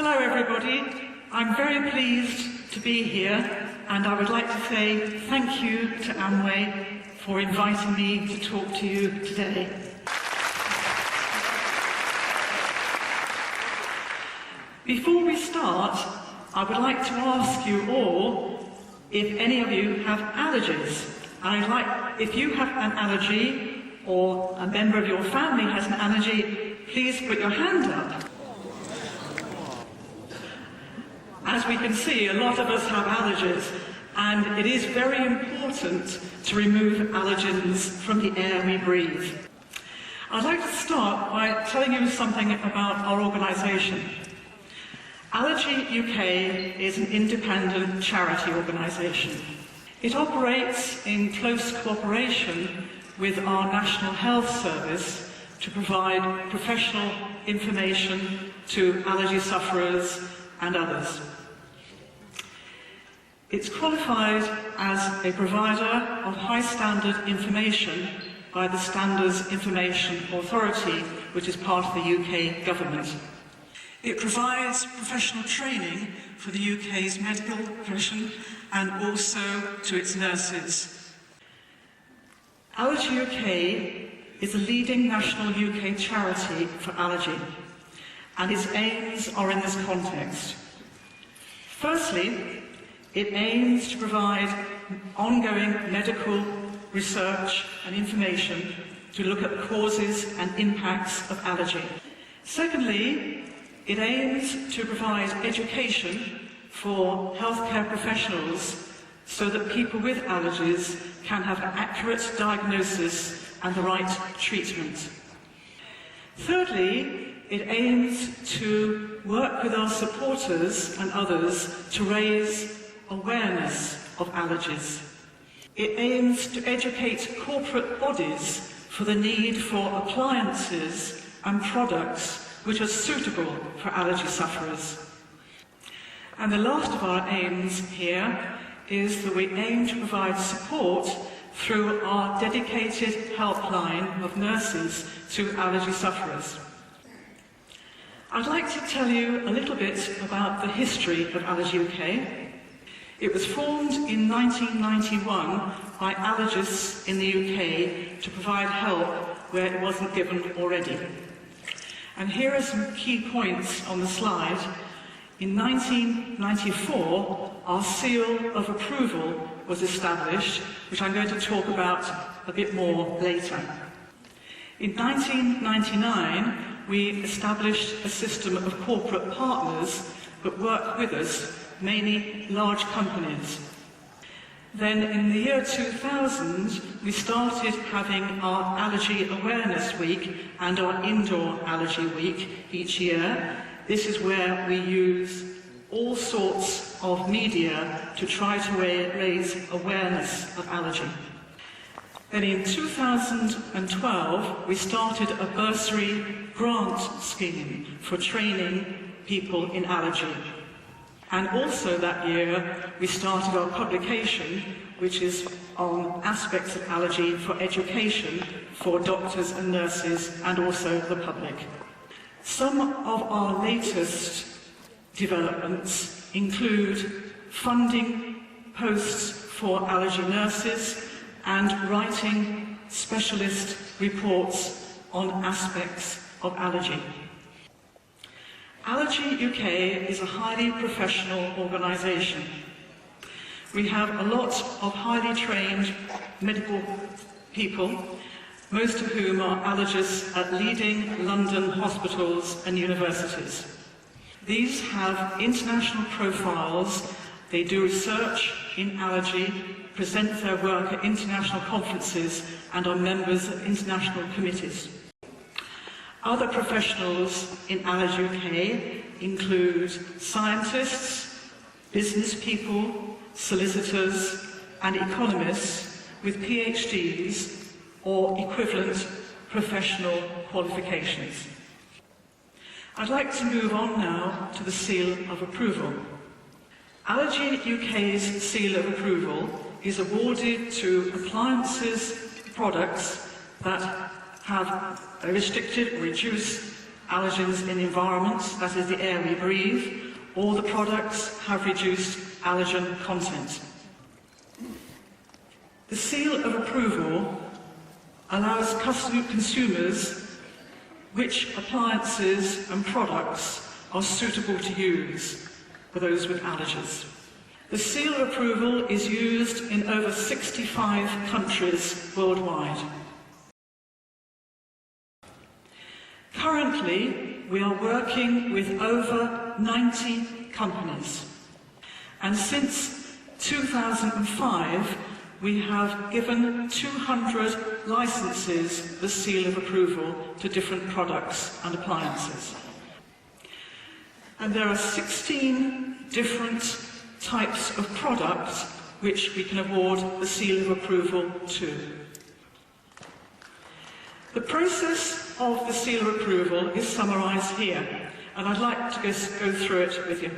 Hello everybody, I'm very pleased to be here and I would like to say thank you to Amway for inviting me to talk to you today. Before we start, I would like to ask you all if any of you have allergies. If you have an allergy or a member of your family has an allergy, please put your hand up. As we can see, a lot of us have allergies, and it is very important to remove allergens from the air we breathe. I'd like to start by telling you something about our organisation. Allergy UK is an independent charity organisation. It operates in close cooperation with our National Health Service to provide professional information to allergy sufferers and others. It's qualified as a provider of high standard information by the Standards Information Authority, which is part of the UK government. It provides professional training for the UK's medical profession and also to its nurses. Allergy UK is a leading national UK charity for allergy, and its aims are in this context. Firstly, it aims to provide ongoing medical research and information to look at the causes and impacts of allergy. Secondly, it aims to provide education for healthcare professionals so that people with allergies can have an accurate diagnosis and the right treatment. Thirdly, it aims to work with our supporters and others to raise awareness of allergies. It aims to educate corporate bodies for the need for appliances and products which are suitable for allergy sufferers. And the last of our aims here is that we aim to provide support through our dedicated helpline of nurses to allergy sufferers. I'd like to tell you a little bit about the history of Allergy UK. It was formed in 1991 by allergists in the UK to provide help where it wasn't given already. And here are some key points on the slide. In 1994, our seal of approval was established, which I'm going to talk about a bit more later. In 1999, we established a system of corporate partners that work with us, mainly large companies. Then in the year 2000, we started having our Allergy Awareness Week and our Indoor Allergy Week each year. This is where we use all sorts of media to try to raise awareness of allergy. Then in 2012, we started a bursary grant scheme for training people in allergy. And also that year, we started our publication, which is on aspects of allergy for education for doctors and nurses and also the public. Some of our latest developments include funding posts for allergy nurses and writing specialist reports on aspects of allergy. Allergy UK is a highly professional organisation. We have a lot of highly trained medical people, most of whom are allergists at leading London hospitals and universities. These have international profiles, they do research in allergy, present their work at international conferences and are members of international committees. Other professionals in Allergy UK include scientists, business people, solicitors and economists with PhDs or equivalent professional qualifications. I'd like to move on now to the seal of approval. Allergy UK's seal of approval is awarded to appliances, products that have a restricted or reduced allergens in the environment, that is the air we breathe, or the products have reduced allergen content. The seal of approval allows consumers which appliances and products are suitable to use for those with allergies. The seal of approval is used in over 65 countries worldwide. Currently, we are working with over 90 companies, and since 2005, we have given 200 licenses the seal of approval to different products and appliances. And there are 16 different types of products which we can award the seal of approval to. The process of the seal of approval is summarised here, and I'd like to go through it with you.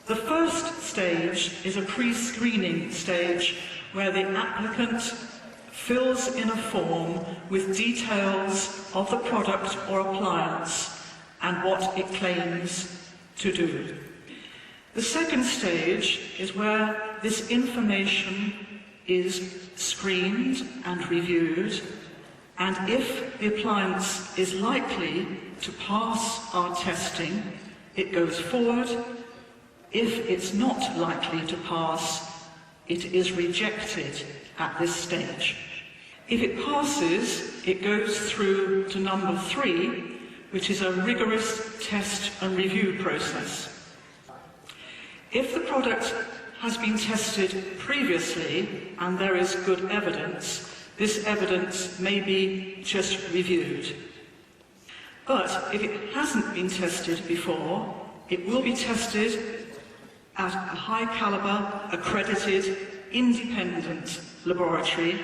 The first stage is a pre-screening stage where the applicant fills in a form with details of the product or appliance and what it claims to do. The second stage is where this information is screened and reviewed, and if the appliance is likely to pass our testing, it goes forward. If it's not likely to pass, it is rejected at this stage. If it passes, it goes through to number 3, which is a rigorous test and review process. If the product has been tested previously and there is good evidence, this evidence may be just reviewed. But if it hasn't been tested before, it will be tested at a high-caliber, accredited, independent laboratory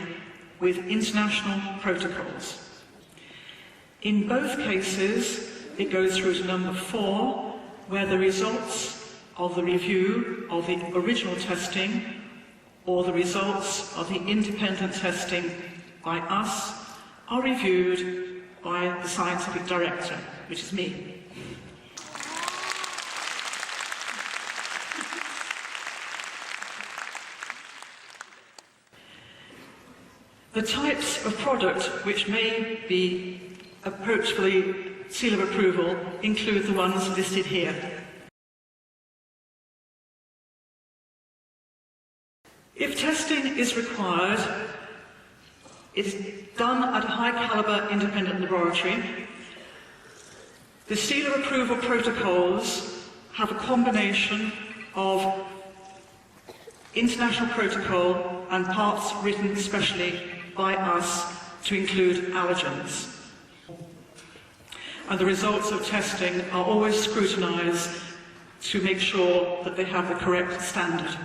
with international protocols. In both cases, it goes through to number 4, where the results of the review of the original testing or the results of the independent testing by us are reviewed by the scientific director, which is me. The types of product which may be approached for the seal of approval include the ones listed here. If testing is required, it is done at a high-caliber independent laboratory. The seal of approval protocols have a combination of international protocol and parts written specially by us to include allergens. And the results of testing are always scrutinised to make sure that they have the correct standard.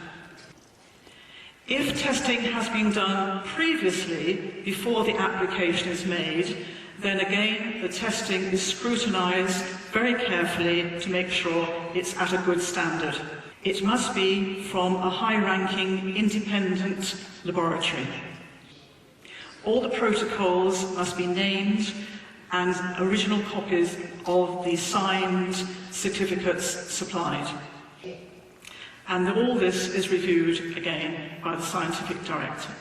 If testing has been done previously, before the application is made, then again the testing is scrutinised very carefully to make sure it's at a good standard. It must be from a high-ranking independent laboratory. All the protocols must be named and original copies of the signed certificates supplied. And all this is reviewed again by the scientific director.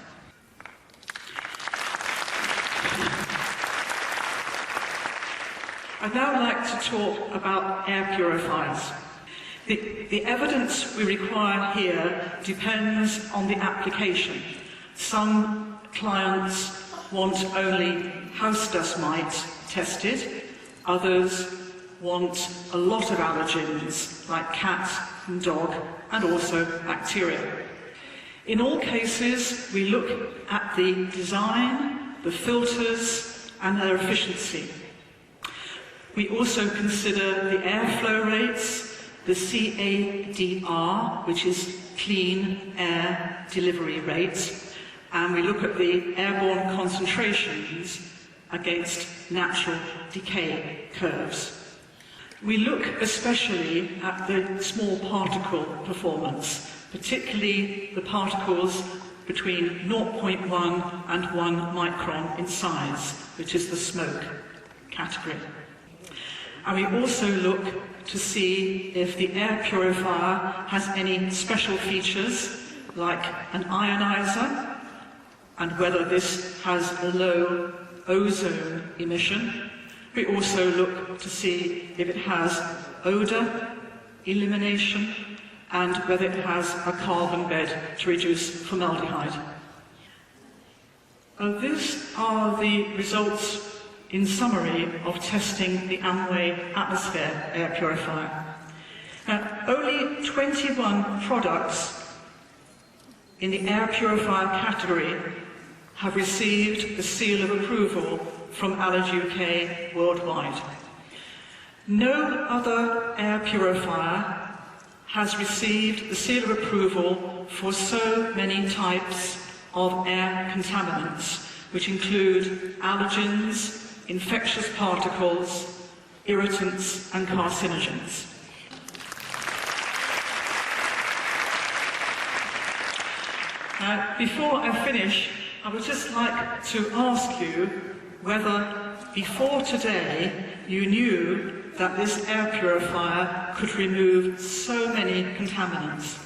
I'd now like to talk about air purifiers. The evidence we require here depends on the application. Some clients want only house dust mite tested, others want a lot of allergens like cat and dog and also bacteria. In all cases, we look at the design, the filters and their efficiency. We also consider the airflow rates, the CADR, which is clean air delivery rate, and we look at the airborne concentrations against natural decay curves. We look especially at the small particle performance, particularly the particles between 0.1 and 1 micron in size, which is the smoke category. And we also look to see if the air purifier has any special features, like an ionizer, and whether this has a low ozone emission. We also look to see if it has odour elimination and whether it has a carbon bed to reduce formaldehyde. These are the results in summary of testing the Amway Atmosphere air purifier. Only 21 products in the air purifier category have received the seal of approval from Allergy UK worldwide. No other air purifier has received the seal of approval for so many types of air contaminants, which include allergens, infectious particles, irritants and carcinogens. Before I finish, I would just like to ask you whether before today you knew that this air purifier could remove so many contaminants.